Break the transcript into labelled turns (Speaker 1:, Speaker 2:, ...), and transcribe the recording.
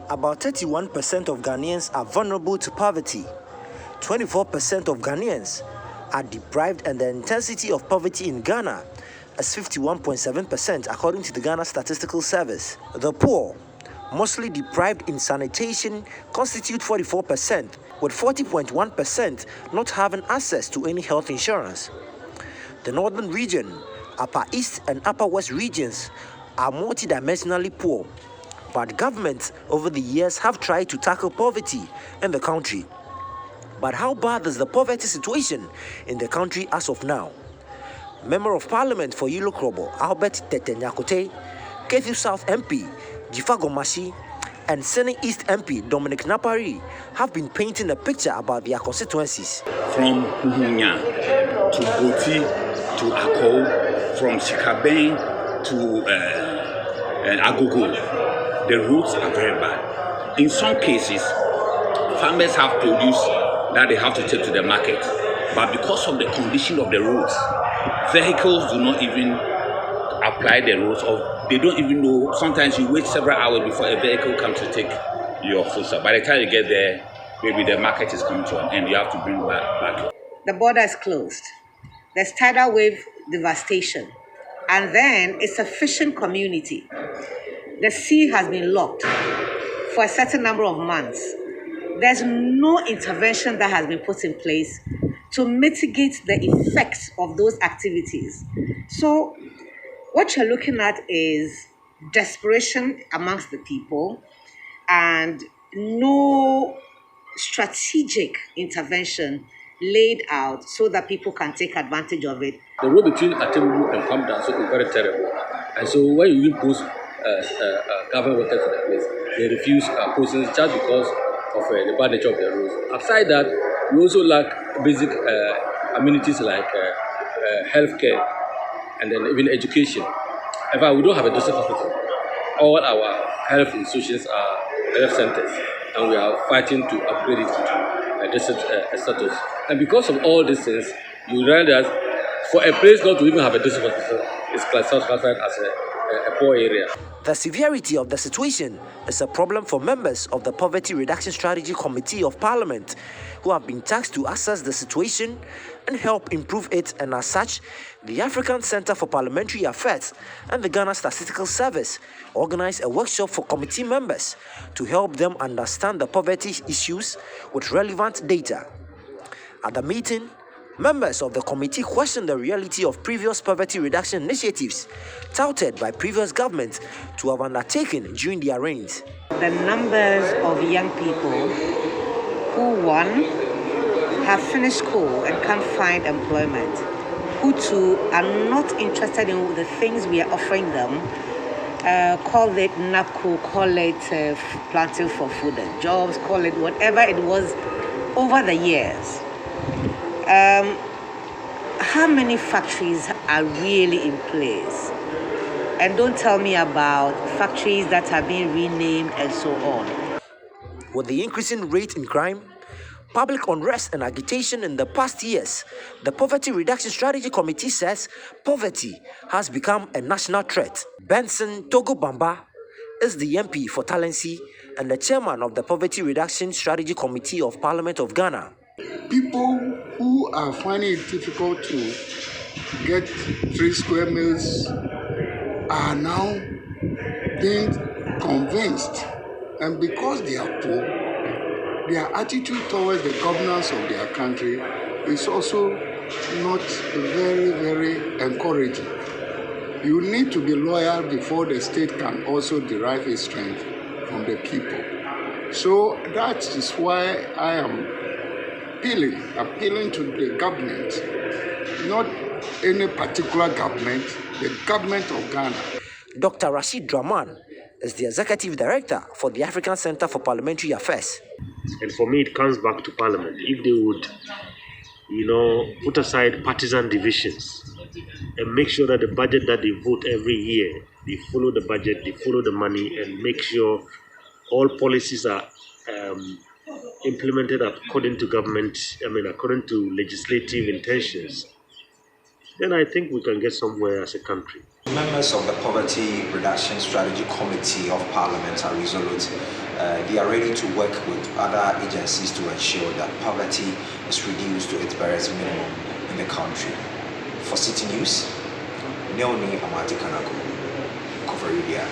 Speaker 1: About 31% of Ghanaians are vulnerable to poverty. 24% of Ghanaians are deprived, and the intensity of poverty in Ghana is 51.7% according to the Ghana Statistical Service. The poor, mostly deprived in sanitation, constitute 44%, with 40.1% not having access to any health insurance. The northern region, upper east and upper west regions are multidimensionally poor, but governments over the years have tried to tackle poverty in the country. But how bad is the poverty situation in the country as of now? Member of Parliament for Yilo Krobo, Albert Tetenyakote, Kefi South MP, Jifa Gomashi, and Senate East MP Dominic Napari have been painting a picture about their constituencies.
Speaker 2: From Hunya to Boti to Akko, from Sikaben to Agogo, the roads are very bad. In some cases, farmers have produce that they have to take to the market, but because of the condition of the roads, vehicles do not even apply the roads, or they don't even know. Sometimes you wait several hours before a vehicle comes to take your food. So by the time you get there, maybe the market is coming to an end. You have to bring back.
Speaker 3: The border is closed. There's tidal wave devastation, and then it's a fishing community. The sea has been locked for a certain number of months. There's no intervention that has been put in place to mitigate the effects of those activities. So what you're looking at is desperation amongst the people and no strategic intervention laid out so that people can take advantage of it.
Speaker 4: The road between Atemubu and Kamda is very terrible. And so when you impose government workers to the place, they refuse process just because of the bad nature of the roads. Aside that, we also lack basic amenities like healthcare and then even education. In fact, we don't have a district hospital. All our health institutions are health centers, and we are fighting to upgrade it to a district status. And because of all these things, you realize for a place not to even have a district hospital is classified as a poor area.
Speaker 1: The severity of the situation is a problem for members of the Poverty Reduction Strategy Committee of Parliament, who have been tasked to assess the situation and help improve it. And as such, the African Center for Parliamentary Affairs and the Ghana Statistical Service organized a workshop for committee members to help them understand the poverty issues with relevant data. At the meeting, members of the committee questioned the reality of previous poverty reduction initiatives touted by previous governments to have undertaken during their reigns.
Speaker 3: The numbers of young people who, one, have finished school and can't find employment, who, two, are not interested in the things we are offering them, call it NAPCO, call it planting for food and jobs, call it whatever it was over the years. How many factories are really in place? And don't tell me about factories that are being renamed and so on.
Speaker 1: With the increasing rate in crime, public unrest and agitation in the past years, the Poverty Reduction Strategy Committee says poverty has become a national threat. Benson Togo Bamba is the MP for Talensi and the chairman of the Poverty Reduction Strategy Committee of Parliament of Ghana.
Speaker 5: People who are finding it difficult to get 3 square meals are now being convinced, and because they are poor, their attitude towards the governance of their country is also not very, very encouraging. You need to be loyal before the state can also derive its strength from the people. So that is why I am appealing to the government, not any particular government, the government of Ghana.
Speaker 1: Dr. Rashid Draman is the executive director for the African Center for Parliamentary Affairs.
Speaker 6: And for me, it comes back to Parliament. If they would, put aside partisan divisions and make sure that the budget that they vote every year, they follow the budget, they follow the money, and make sure all policies are implemented according to according to legislative intentions, then I think we can get somewhere as a country.
Speaker 1: Members of the Poverty Reduction Strategy Committee of Parliament are resolute. They are ready to work with other agencies to ensure that poverty is reduced to its barest minimum in the country. For City News, Neoni Amati Kanako, Kovarudia.